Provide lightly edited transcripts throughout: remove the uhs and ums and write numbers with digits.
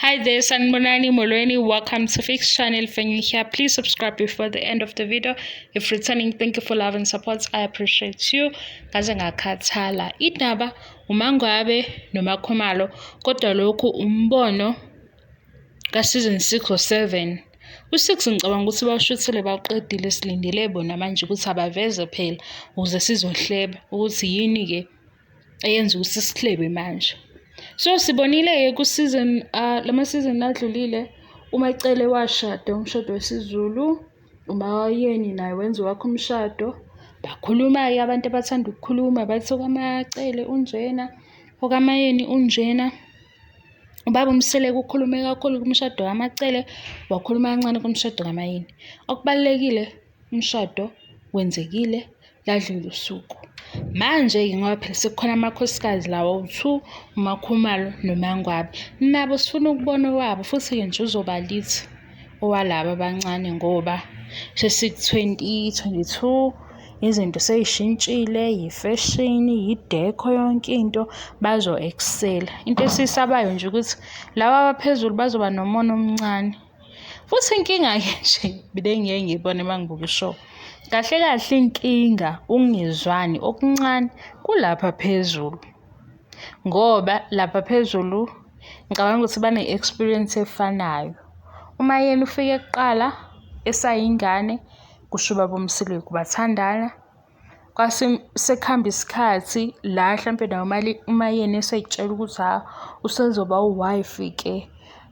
Hi there, Sanbonani Molweni. Welcome to Fix Channel. If you're new here, please subscribe before the end of the video. If returning, thank you for love and support. I appreciate you. Kaze ngakhathala. Indaba uMangwabe noMakhumalo kodwa lokhu umbono ka season 6 or 7. U6 ngicabanga ukuthi bawushuthele bawuqedile silindele bona manje ukuthi abaveze phela ukuze sizohleba ukuthi yini ke eyenza ukuthi sihlebe manje. So sibonile ku season lama season adlulile uMacele washada umshado wesiZulu, uMayeni naye wenza wakhe umshado. Bakhuluma ke abantu abathanda ukukhuluma bathi okaMacele unjena, okaMayeni unjena. Ubaba Mseleku ukhulume kakhulu kumshado kaMacele, wakhuluma kancane kumshado kaMayeni. Okubalekile umshado wenzekile ladlula usuku. Manje ngoba phela sekukhona amakhosikazi lawo u2 uMakhumalo noMangwabe. Nabo sifuna ukubona wabo futhi ke nje uzobalithi owalabo abancane ngoba sesiku 2022 izinto seyishintshile, yifashion, yidecor yonke into bazo excel. Into esisabayo nje ukuthi laba abaphezulu bazoba nomono omncane. Futhi inkinga ke nje ngeke ngibone mangibuka ishow. Kahle kahle inkinga ungezwani okuncane kulapha phezulu. Ngoba lapha phezulu ngicabanga ukuthi bane experience efanayo. Umayeni ufike kuqala esayingane kusho ubaba Mseleku bathandana. Kwase sekuhamba isikhathi la mhlambe nayo uMayeni esayitshela ukuthi usezoba uwife ke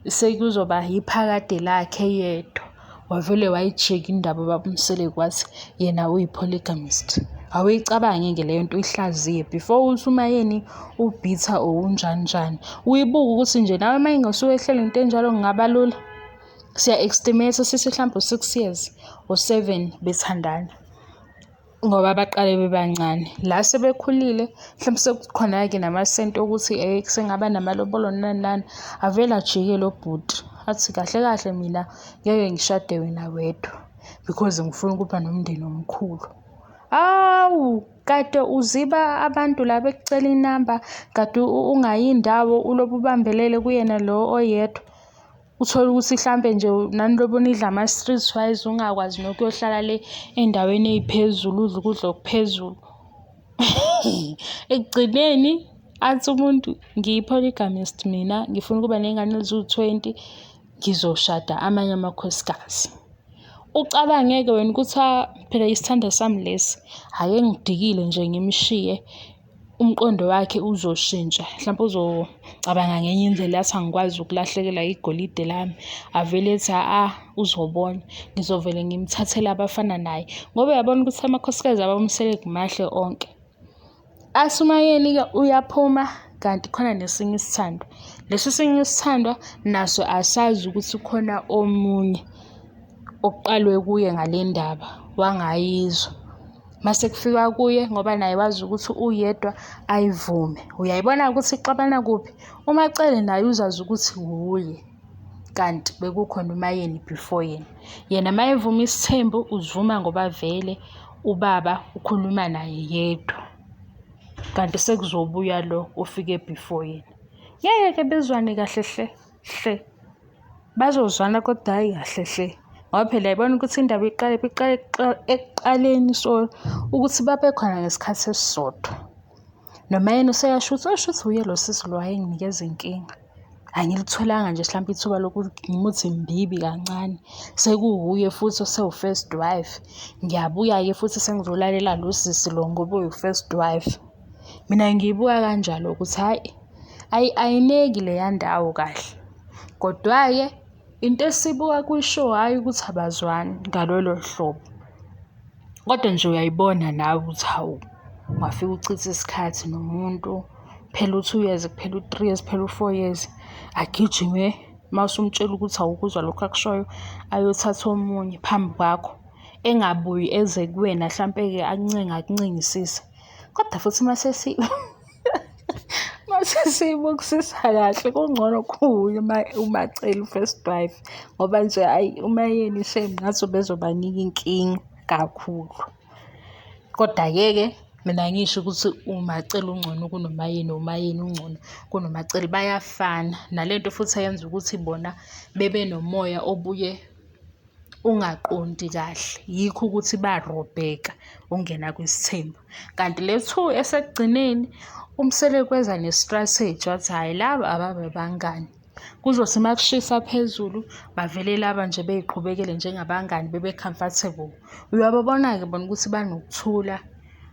sekuzoba iphakade lakhe yedwa. Wavele wayijika indaba ubaba Mseleku wathi yena uyipolygamist. Awuyicabange ke leyo nto uyihlaziye before uthi uMayeni ubitha or unjani njani. Uyibuka ukuthi nje nawe manje ngosuke ehlela into enjalo ngaba lula. Siya estimate sithi mhlawumbe 6 years or 7 bethandana. Ngoba baqale bebancane. La sebekhulile mhlawumbe sekukhona ke namasento ukuthi kusengaba namalobolo nani avela ajike lo bhuti. Athi kahle kahle mina ngeke ngishade wena wedwa because ngifuna ukuba nomndeni omkhulu. Awu kade uziba abantu la bekucela inamba kade ungayindawo ulobu ubambelele kuyena lo oyedwa. Uthola ukuthi mhlambe nje nani lobo nidla ama street wise ungakwazi nokuyohlala le endaweni eziphezulu udla ukudla okuphezulu. Ekugcineni athi umuntu ngiyipolygamist mina ngifuna ukuba nengane eziwu20 ngizoshada amanye amakhosikazi. Ucabange ke wena ukuthi phela isithanda sami lesi ake ngidikile nje ngimshiye umqondo wakhe uzoshintsha. Mhlawumbe uzocabanga ngenye indlela yathi angikwazi ukulahlekelwa igolide lami. Avele ethi uzobona ngizovele ngimthathele abafana naye. Ngoba uyabona ukuthi amakhosikazi abamseleku mahle onke. Asumayeni ke uyaphuma kanti khona nesinye isithando. Leso sinye isithandwa naso asazi ukuthi khona omunye oqalwe kuye ngale ndaba wangayizwa. Mase kufika kuye ngoba naye wazi ukuthi uyedwa ayivume. Uyayibona ukuthi ixabana kuphi? uMacele naye uzazi ukuthi uye kanti bekukhona uMayeni before yena. Yena mayevuma isithembu uzivuma ngoba vele ubaba ukhuluma naye yedwa. Kanti sekuzobuya lo ufike before yena. Ngeke bezwane kahle hle. Bazozwana kodwa hayi kahle hle. Ngoba phela yayibona ukuthi indaba iqale ekuqaleni so ukuthi babe khona ngesikhathi esisodwa. Nomayeni useyashuthi uye lo sisi lo wayenginikeza inkinga. Angilitholanga nje mhlawumbe ithuba lokuthi ngimuthi mbibi kancane. Sekuhuye futhi osewu first wife. Ngiyabuya ke futhi sengizolalela lo sisi lo ngoba uyi first wife. Mina ngiyibuka kanjalo ukuthi ayineki le yandawo kahle. Kodwa ke into esibuka kwishow hayi ukuthi abazwani ngalolo hlobo. Kodwa nje uyayibona nawe ukuthi hawu wafika uchitha isikhathi nomuntu phela u2 years kuphela u3 years phela u4 years agijime mawusumtshela ukuthi awukuzwa lokho akushoyo ayothatha omunye phambi kwakho engabuyi eze kuwena mhlambe ke akuncengisise. Kodwa futhi masesibukisisa kahle kungcono kuyo uMacele first wife ngoba nje uMayeni shame ngathi bezobanika inkinga kakhulu. Kodwa ke Mina ngisho ukuthi uMacele ungcono kunoMayeni, uMayeni ungcono kunoMacele, bayafana. Nalento futhi eyenza ukuthi bona bebe nomoya obuye ungaqondi kahle, yikho ukuthi barobheka ukungena kwisithembu. Kanti le two esekugcineni, uMseleku weza ne-strategy wathi hhayi laba ababe bangani. Kuzothi uma kushisa phezulu bavele laba nje bey'qhubekele njengabangani bebe-comfortable. Uyababona-ke bona ukuthi banokuthula,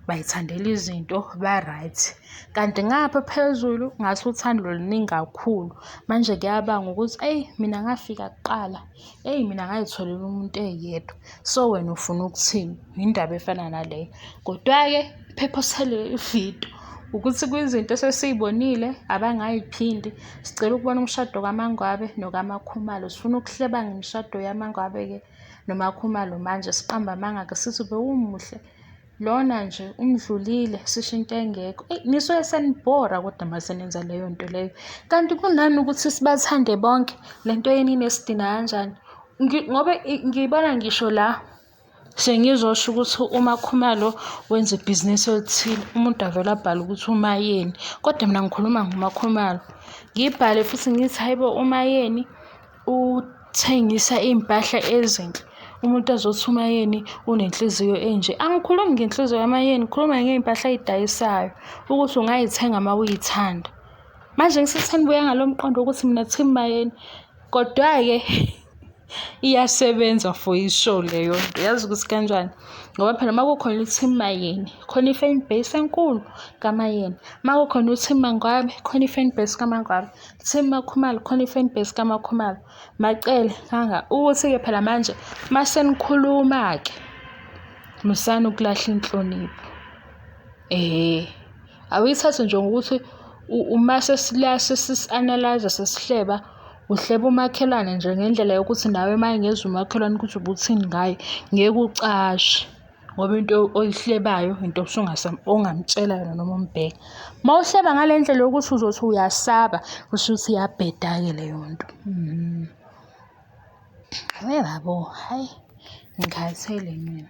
bay'thandela izinto, ba-right. Kanti ngapha phezulu ngathi uthando luningi kakhulu. Manje kuyabanga ukuthi eyi mina ngafika kuqala, eyi mina ngay'tholela umuntu eyedwa, so wena ufuna ukuthini? Indaba efana naleyo. Kodwa-ke i-purpose yale video ukuthi kwizinto esesiy'bonile abangay'phindi. Sicela ukubona umshado kaMangwabe nokaMakhumalo. Sifuna ukuhlebanga imishado yaMangwabe-ke noMakhumalo manje siqamba amanga-ke sithi bewumuhle. Lona nje umdlulile, sisho into engekho. Nisuke senibhora kodwa mase nenza leyo nto leyo. Kanti kunani ukuthi sibathande bonke, le nto yeni inesidina kanjani? Ngoba ngibona ngisho la sengizosho ukuthi uMakhumalo wenza ibhizinisi elithile, umuntu avele abhale ukuthi uMayeni, kodwa mina ngikhuluma ngoMakhumalo. Ngibhale futhi ngithi hayibo uMayeni uthengisa iy'mpahla ezinhle. Umuntu azothi uMayeni unenhliziyo enje. Angikhulumi ngenhliziyo yaMayeni, ngikhuluma ngey'mpahla ay'dayisayo ukuthi ungay'thenga uma uy'thanda. Manje ngisekutheni buya ngalo mqondo ukuthi mina Team Mayeni, kodwa-ke iyasebenza for ishow leyo nto. Yazi ukuthi kanjani? Ngoba phela uma kukhona i-Team Mayeni, khona i-fan base enkulu kaMayeni. Uma kukhona u-Team Mangwabe, khona i-fan base kaMangwabe. Team Makhumalo, khona i-fan base kaMakhumalo. Macele ukuthi-ke phela manje uma senikhuluma-ke musani ukulahla inhlonipho. Awuyithathe nje ngokuthi uma sesi-analyze sesihleba, uhleba umakhelwane nje ngendlela yokuthi nawe uma engezwa umakhelwane ukuthi ubuthini ngayo, ngeke ucashe. Ngoba into oyihlebayo into ongamtshela yona noma umbheka. Uma uhleba ngale ndlela yokuthi uzothi uyasaba, kusho ukuthi iyabheda-ke leyo nto. Yabo, hayi ngikhathele mina.